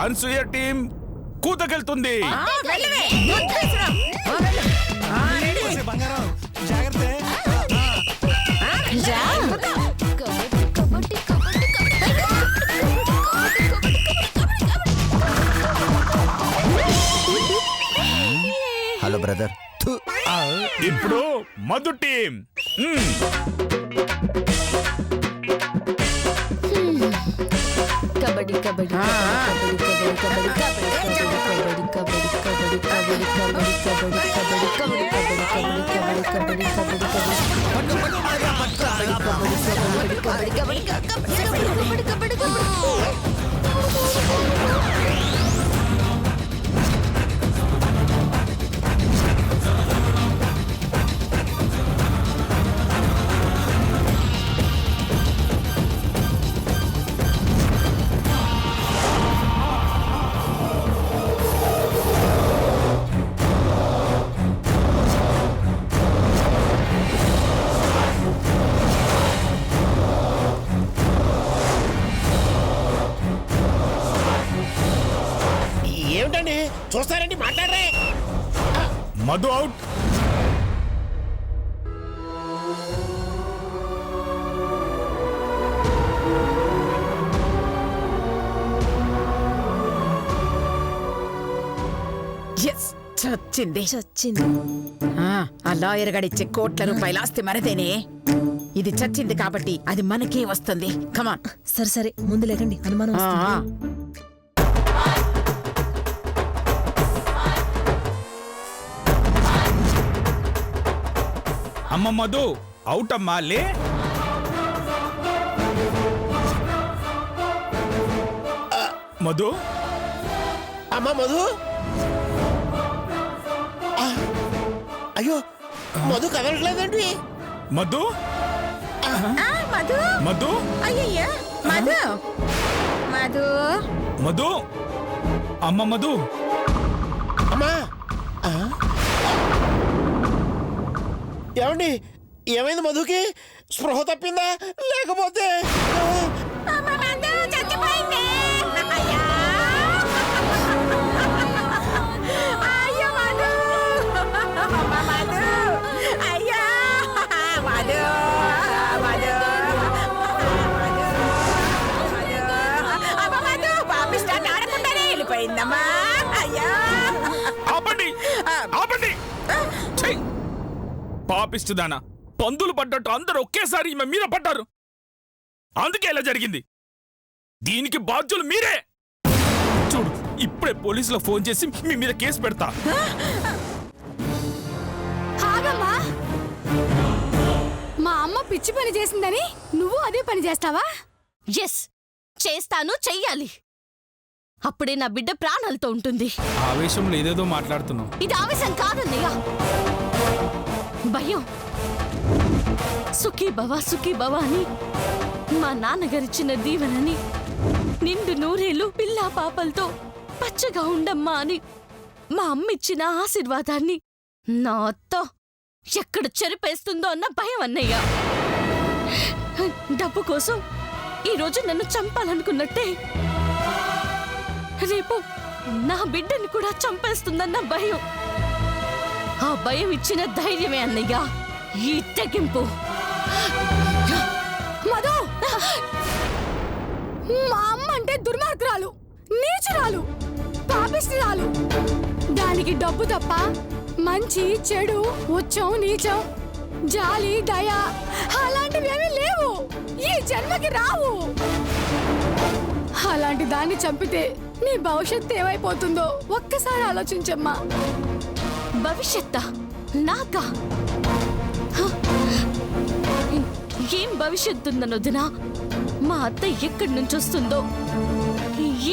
Anasuya team కూతకెళ్తుంది. Hello brother. ఇప్పుడు Madhu team. Kabaddi kabaddi kabaddi kabaddi kabaddi kabaddi kabaddi kabaddi kabaddi kabaddi kabaddi kabaddi ఏమిటండి చూస్తారండి, మాట్లాడరే. మధు అవుట్. చచ్చింది. ఆ లాయర్ గడిచ్చే కోట్ల రూపాయల ఆస్తి మనదేనే. ఇది చచ్చింది కాబట్టి అది మనకే వస్తుంది. కమాన్. సరే సరే ముందు లేకండి, అనుమానం వస్తుంది. అమ్మ మధు అవుట్ అమ్మా, లే. మధు అమ్మా మధు. అయ్యో మధు కదలట్లేదండి. మధు మధు. మధు అయ్యయ్యా మధు. మధు. మధు అమ్మ మధు. అమ్మా ఏమండి, ఏమైంది మధుకి? స్పృహ తప్పిందా లేకపోతే? పాపిస్తుదానా, పందులు పడ్డట్టు అందరూ ఒకేసారి ఈమె మీద పడ్డారు. అందుకే ఇలా జరిగింది. దీనికి బాధ్యులు మీరే. చూడు, ఇప్పుడే పోలీసులకు ఫోన్ చేసి మీ మీద కేసు పెడతా. మా అమ్మ పిచ్చి పని చేసిందని నువ్వు అదే పని చేస్తావా? ఎస్, చేస్తాను, చెయ్యాలి. అప్పుడే నా బిడ్డ ప్రాణాలతో ఉంటుంది. ఆవేశంలో ఏదేదో మాట్లాడుతున్నావు. ఇది ఆవేశం కాదన్నయ్య, భయం. సుఖీ భవ అని మా నాన్నగారిచ్చిన దీవెనని, నిండు నూరేళ్ళు పిల్లా పాపలతో పచ్చగా ఉండమ్మా అని మా అమ్మిచ్చిన ఆశీర్వాదాన్ని నాతో ఎక్కడ చెరిపేస్తుందో అన్న భయం అన్నయ్య. డబ్బు కోసం ఈరోజు నన్ను చంపాలనుకున్నట్టే రేపు నా బిడ్డని కూడా చంపేస్తుందన్న భయం. ఆ భయం ఇచ్చిన ధైర్యమే అన్నయ్య ఈ తెగింపు. మధు, మా అమ్మ అంటే దుర్మార్గురాలు, నీచురాలు, పాపిష్టిరాలు. దానికి డబ్బు తప్ప మంచి చెడు, ఉచ్చం నీచం, జాలి దయ అలాంటివేమీ లేవు, ఈ జన్మకి రావు. అలాంటి దాన్ని చంపితే నీ భవిష్యత్తు ఏమైపోతుందో ఒక్కసారి ఆలోచించమ్మా. భవిష్యత్తా? నాకా? ఏం భవిష్యత్తుందనొదినా? మా అత్త ఎక్కడి నుంచి వస్తుందో,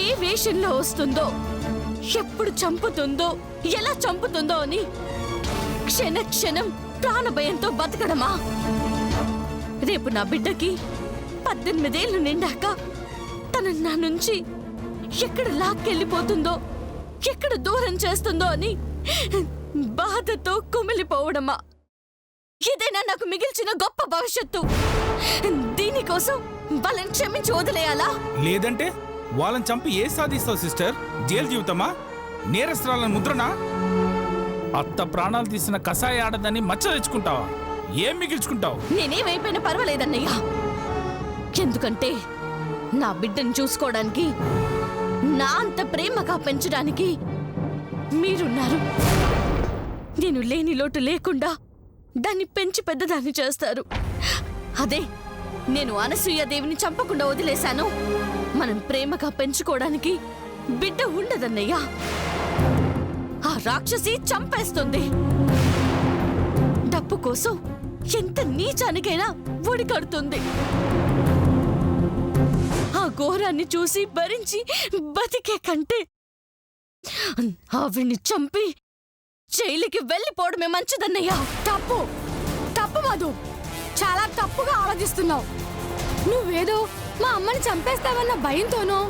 ఏ వేషంలో వస్తుందో, ఎప్పుడు చంపుతుందో, ఎలా చంపుతుందో అని క్షణ క్షణం ప్రాణభయంతో బతకడమా? రేపు నా బిడ్డకి 18 ఏళ్ళు నిండాక తన నా నుంచి ఎక్కడ లాక్కెళ్ళిపోతుందో, ఎక్కడ దూరం చేస్తుందో అని బాధతో కుమిలిపోవడమా? ఇదేనా నాకు మిగిల్చిన గొప్ప భవిష్యత్తు? దీనికోసం వాళ్ళని క్షమించి వదిలేయాలా? లేదంటే వాళ్ళని చంపి ఏ సాధిస్తావు సిస్టర్? జైలు జీవితమా? నేరస్తురాలను ముద్రనా? అత్త ప్రాణాలు తీసిన కషాయ ఆడదని మచ్చ తెచ్చుకుంటావా? ఏం మిగిల్చుకుంటావు? నేనేమైపోయినా పర్వాలేదన్నయ్య. ఎందుకంటే నా బిడ్డను చూసుకోవడానికి, నా అంత ప్రేమగా పెంచడానికి మీరున్నారు. నేను లేని లోటు లేకుండా దాన్ని పెంచి పెద్దదాన్ని చేస్తారు. అదే నేను అనసూయాదేవిని చంపకుండా వదిలేశాను, మనం ప్రేమగా పెంచుకోవడానికి బిడ్డ ఉండదన్నయ్యా. ఆ రాక్షసి చంపేస్తుంది. డబ్బు కోసం ఎంత నీచానికైనా ఒడికడుతుంది. ఆ ఘోరాన్ని చూసి భరించి బతికే కంటే ఆవిడ్ని చంపి జైలుకి వెళ్ళిపోవడమే మంచిదన్నయ్యా. తప్పు తప్పు మధు, చాలా తప్పుగా ఆలోచిస్తున్నావు. నువ్వేదో మా అమ్మని చంపేస్తావన్న భయంతోనో,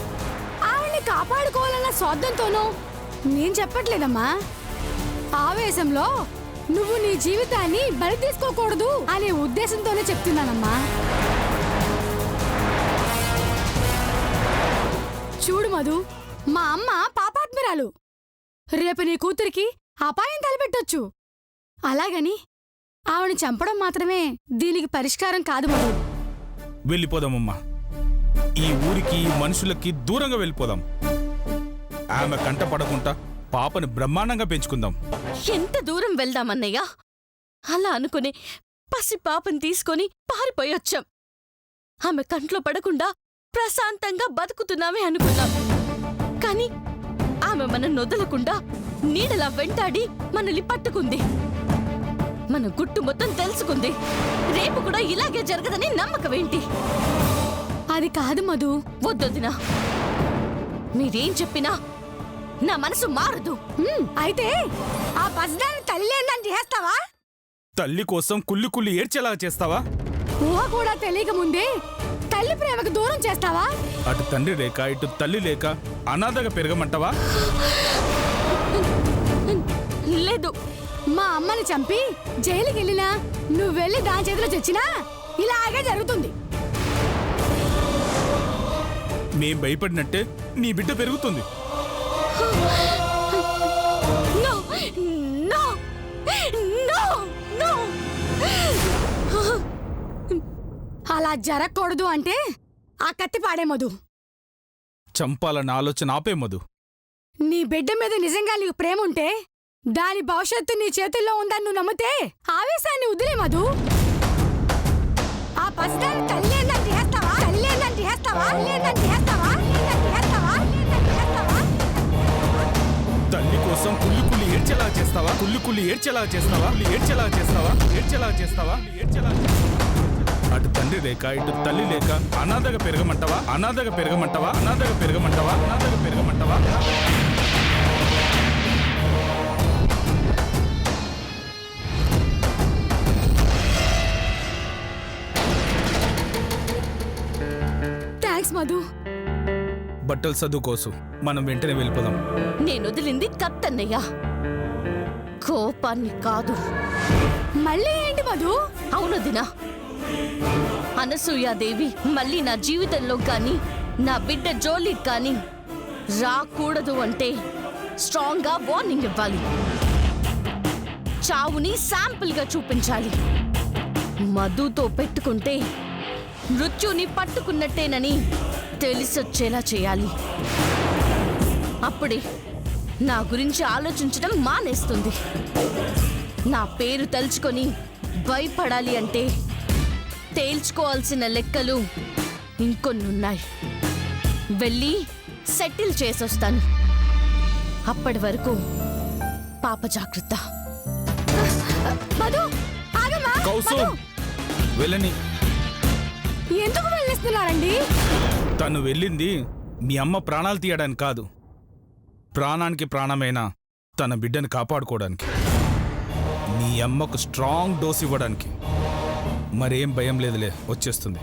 ఆవిడ్ని కాపాడుకోవాలన్న స్వార్థంతోనో నేను చెప్పట్లేదమ్మా. ఆవేశంలో నువ్వు నీ జీవితాన్ని బలి తీసుకోకూడదు అనే ఉద్దేశంతోనే చెప్తున్నానమ్మా. చూడు మధు, మా అమ్మ పాపాత్మురాలు. రేపు నీ కూతురికి అపాయం తలపెట్టొచ్చు. అలాగని ఆవిని చంపడం మాత్రమే దీనికి పరిష్కారం కాదు మధు. వెళ్ళిపోదామమ్మా. ఈ ఊరికి, ఈ మనుషులకి దూరంగా వెళ్ళిపోదాం. ఆమె కంట పడకుండా పాపని బ్రహ్మాండంగా పెంచుకుందాం. ఎంత దూరం వెళ్దామన్నయ్యా? అలా అనుకుని పసి పాపని తీసుకొని పారిపోయొచ్చాం. ఆమె కంట్లో పడకుండా ప్రశాంతంగా బతుకుతున్నామే అనుకున్నాం. కాని ఆమె మన నొదలకుండా నీడలా వెంటాడి మనల్ని పట్టుకుంది. మన గుట్టు మొత్తం తెలుసుకుంది. రేపు కూడా ఇలాగే జరగదని నమ్మకమేంటి? అది కాదు మధు. వద్దొద్దినా, మీరేం చెప్పినా నా మనసు మారదు. అయితే ఆ పసిదాన్ని తల్లి లేదని చేస్తావా? తల్లి కోసం కుల్లి కుల్లి ఏడ్చేలా చేస్తావా? ఊహ కూడా తెలియక ముందే తల్లి ప్రేమకు దూరం చేస్తావా? అటు తండ్రి లేక, ఇటు తల్లి లేక అనాథగా పెరగమంటావా? లేదు. మా అమ్మని చంపి జైలుకి వెళ్ళినా, నువ్వు వెళ్ళి దాని చేతిలో చచ్చినా ఇలాగే జరుగుతుంది. మేం భయపడినట్టే నీ బిడ్డ పెరుగుతుంది. No! No! No! No! అలా జరగకూడదు అంటే ఆ కత్తి పాడే మధు. చంపాలన్న ఆలోచన ఆపే మధు. నీ బిడ్డ మీద నిజంగా నీకు ప్రేమ ఉంటే, దాని భవిష్యత్తు నీ చేతుల్లో ఉందని నువ్వు నమ్మితే ఆవేశాన్ని వదిలే మధు. ఆ పసిదాన్ని తల్లి ఏందని చేస్తావా? తల్లి ఏందని చేస్తావా? తల్లి కోసం కుల్లి కుల్లి ఏడ్చేలా చేస్తావా? కుల్లి కుల్లి ఏడ్చేలా చేస్తావా? ఏడ్చేలా చేస్తావా? ఏడ్చేలా చేస్తావా? ఏడ్చేలా అటు తండ్రి లేక, ఇటు తల్లి లేక అనాథగా పెరగమంటావా? అనాథగా పెరగమంటావా? అనాథగా పెరగమంటావా? అనాథగా పెరగమంటావా? థ్యాంక్స్ మధు. బట్టలు చదువు కోసం మనం వెంటనే వెళ్ళిపోదాం. నేను వదిలింది కత్తన్నయ్యా, కోపాన్ని కాదు. మళ్ళీ ఏంటి మధు? అవును దినా, అనసూయాదేవి మళ్ళీ నా జీవితంలో కానీ, నా బిడ్డ జోలికి కానీ రాకూడదు అంటే స్ట్రాంగ్ గా వార్నింగ్ ఇవ్వాలి. చావుని శాంపుల్ గా చూపించాలి. మధుతో పెట్టుకుంటే మృత్యుని పట్టుకున్నట్టేనని తెలిసొచ్చేలా చేయాలి. అప్పుడే నా గురించి ఆలోచించడం మానేస్తుంది. నా పేరు తలుచుకొని భయపడాలి అంటే తేల్చుకోవాల్సిన లెక్కలు ఇంకొన్నున్నాయి. వెళ్ళి సెటిల్ చేసొస్తాను. అప్పటి వరకు పాప జాగ్రత్త. మధు ఆగమ్మా. కౌసు, మధు, వెళ్ళని. ఎందుకు వెళ్ళిస్తున్నారండి? తను వెళ్ళింది మీ అమ్మ ప్రాణాలు తీయడానికి కాదు, ప్రాణానికి ప్రాణమైన తన బిడ్డను కాపాడుకోవడానికి. మీ అమ్మకు స్ట్రాంగ్ డోస్ ఇవ్వడానికి. మరేం భయం లేదులే, వచ్చేస్తుంది.